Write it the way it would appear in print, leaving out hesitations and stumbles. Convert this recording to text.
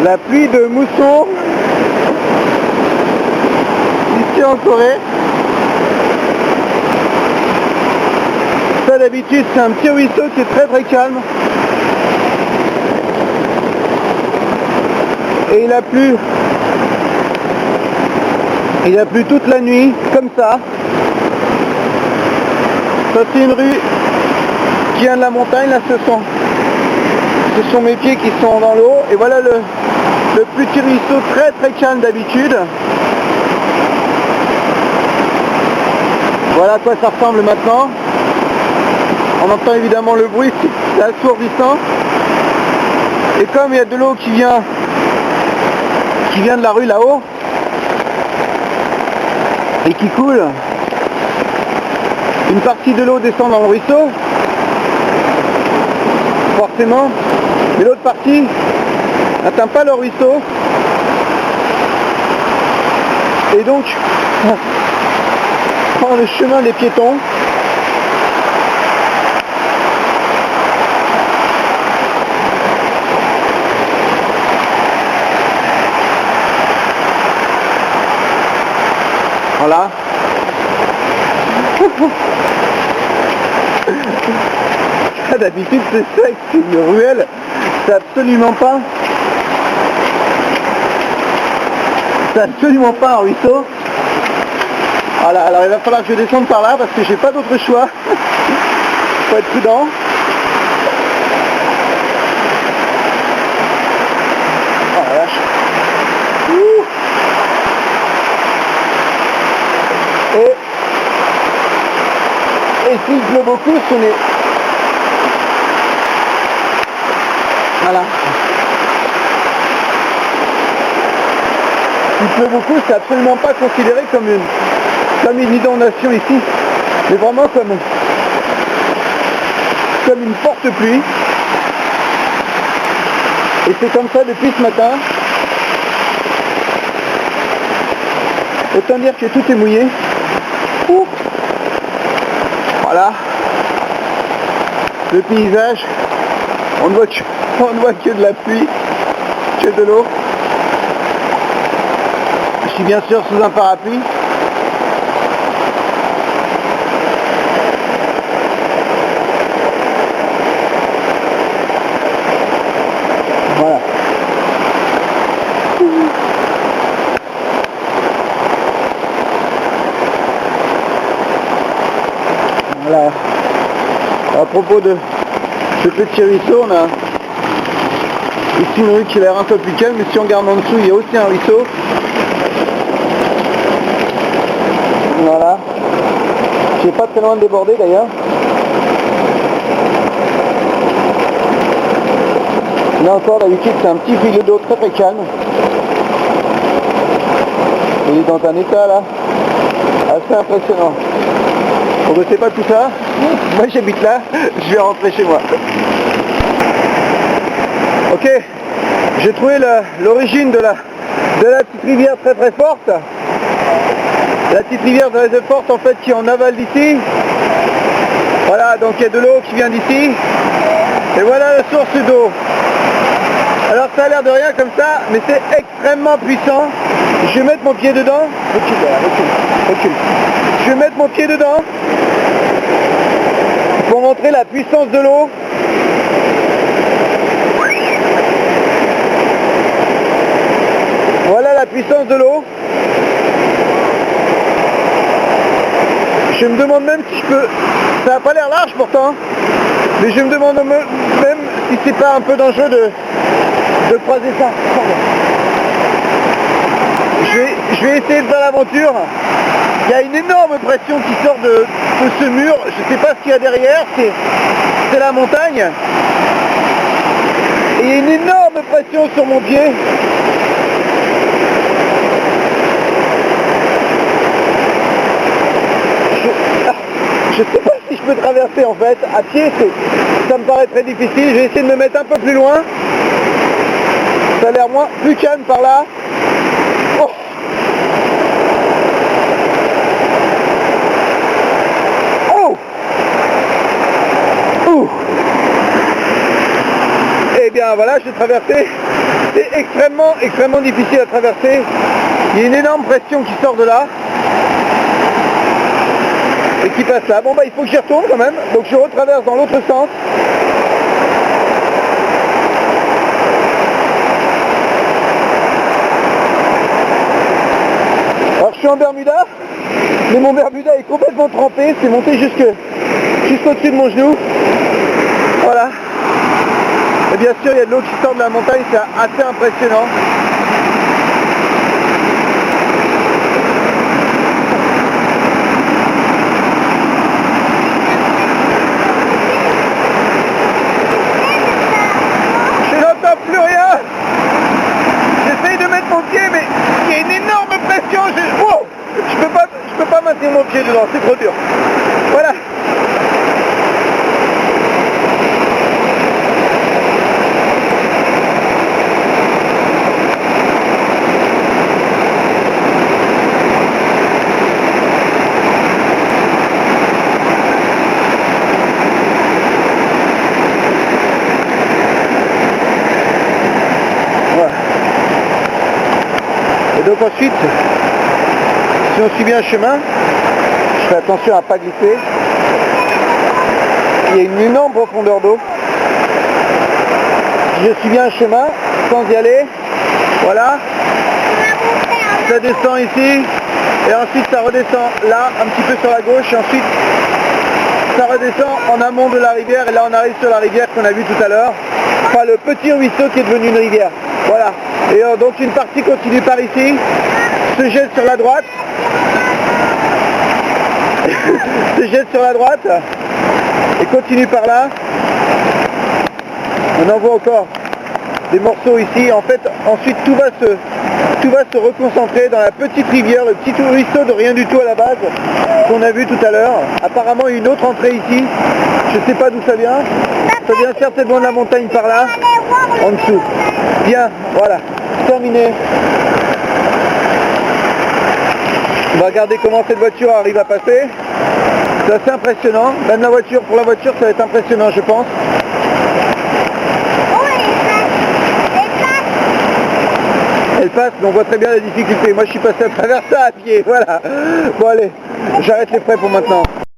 La pluie de mousson ici en Corée. Ça d'habitude c'est un petit ruisseau qui est très très calme. Et il a plu toute la nuit, comme ça. Ça c'est une rue qui vient de la montagne, là ce sont mes pieds qui sont dans l'eau. Et voilà le petit ruisseau très très calme d'habitude. Voilà à quoi ça ressemble maintenant. On entend évidemment le bruit, c'est assourdissant. Et comme il y a de l'eau qui vient de la rue là-haut et qui coule, une partie de l'eau descend dans le ruisseau, forcément, mais l'autre partie n'atteint pas le ruisseau et donc prend le chemin des piétons. Voilà. D'habitude c'est sec, c'est une ruelle, c'est absolument pas un ruisseau. Voilà, alors il va falloir que je descende par là parce que j'ai pas d'autre choix. Faut être prudent. Oh la vache. Et s'il pleut beaucoup, ce n'est... Voilà. S'il pleut beaucoup, c'est absolument pas considéré comme une inondation ici, mais vraiment comme une forte pluie. Et c'est comme ça depuis ce matin. Autant dire que tout est mouillé. Ouh. Voilà. Le paysage. On ne voit que de la pluie, que de l'eau. Je suis bien sûr sous un parapluie. Voilà. Voilà. À propos de ce petit ruisseau, on a ici une rue qui a l'air un peu plus calme, mais si on regarde en dessous, il y a aussi un ruisseau. Voilà. Qui n'est pas très loin de déborder d'ailleurs. Là encore, d'habitude, c'est un petit filet d'eau très très calme. Il est dans un état là assez impressionnant. Bon, ben, c'est pas tout ça. Moi j'habite là, je vais rentrer chez moi. Ok, j'ai trouvé l'origine de la petite rivière très très forte. La petite rivière très très forte en fait qui est en aval d'ici. Voilà, donc il y a de l'eau qui vient d'ici. Et voilà la source d'eau. Alors ça a l'air de rien comme ça, mais c'est extrêmement puissant. Je vais mettre mon pied dedans. Recule. Je vais mettre mon pied dedans pour montrer la puissance de l'eau. Voilà la puissance de l'eau. Je me demande même si je peux... Ça n'a pas l'air large pourtant, mais je me demande même si c'est pas un peu dangereux de croiser ça. Je vais essayer de faire l'aventure. Il y a une énorme pression qui sort de ce mur. Je ne sais pas ce qu'il y a derrière, c'est la montagne. Et il y a une énorme pression sur mon pied. Je ne sais pas si je peux traverser en fait. À pied, ça me paraît très difficile. Je vais essayer de me mettre un peu plus loin. Ça a l'air plus calme par là. Oh. Oh. Eh bien, bien voilà, j'ai traversé. C'est extrêmement difficile à traverser. Il y a une énorme pression qui sort de là. Et qui passe là. Bon bah il faut que j'y retourne quand même. Donc je retraverse dans l'autre sens. Alors je suis en Bermuda, mais mon Bermuda est complètement trempé, c'est monté jusqu'au-dessus de mon genou. Voilà. Et bien sûr il y a de l'eau qui sort de la montagne, c'est assez impressionnant. Je n'entends plus rien. J'essaye de mettre mon pied, mais il y a une énorme pression. Wow, je peux pas maintenir mon pied dedans, c'est trop dur. Voilà. Et donc ensuite, si on suit bien le chemin, je fais attention à ne pas glisser. Il y a une énorme profondeur d'eau. Je suis bien le chemin, sans y aller. Voilà. Ça descend ici. Et ensuite ça redescend là, un petit peu sur la gauche. Et ensuite ça redescend en amont de la rivière. Et là on arrive sur la rivière qu'on a vue tout à l'heure. Enfin le petit ruisseau qui est devenu une rivière. Voilà. Et donc une partie continue par ici, se jette sur la droite, se jette sur la droite, et continue par là. On en voit encore des morceaux ici. En fait, ensuite tout va se reconcentrer dans la petite rivière, le petit ruisseau de rien du tout à la base, qu'on a vu tout à l'heure. Apparemment, il y a une autre entrée ici. Je ne sais pas d'où ça vient. Ça vient certainement de la montagne par là, en dessous. Bien, voilà. Terminé. On va regarder comment cette voiture arrive à passer. C'est assez impressionnant. Même pour la voiture, ça va être impressionnant, je pense. Elle passe, mais on voit très bien la difficulté. Moi, je suis passé à travers ça à pied. Voilà. Bon, allez, j'arrête les frais pour maintenant.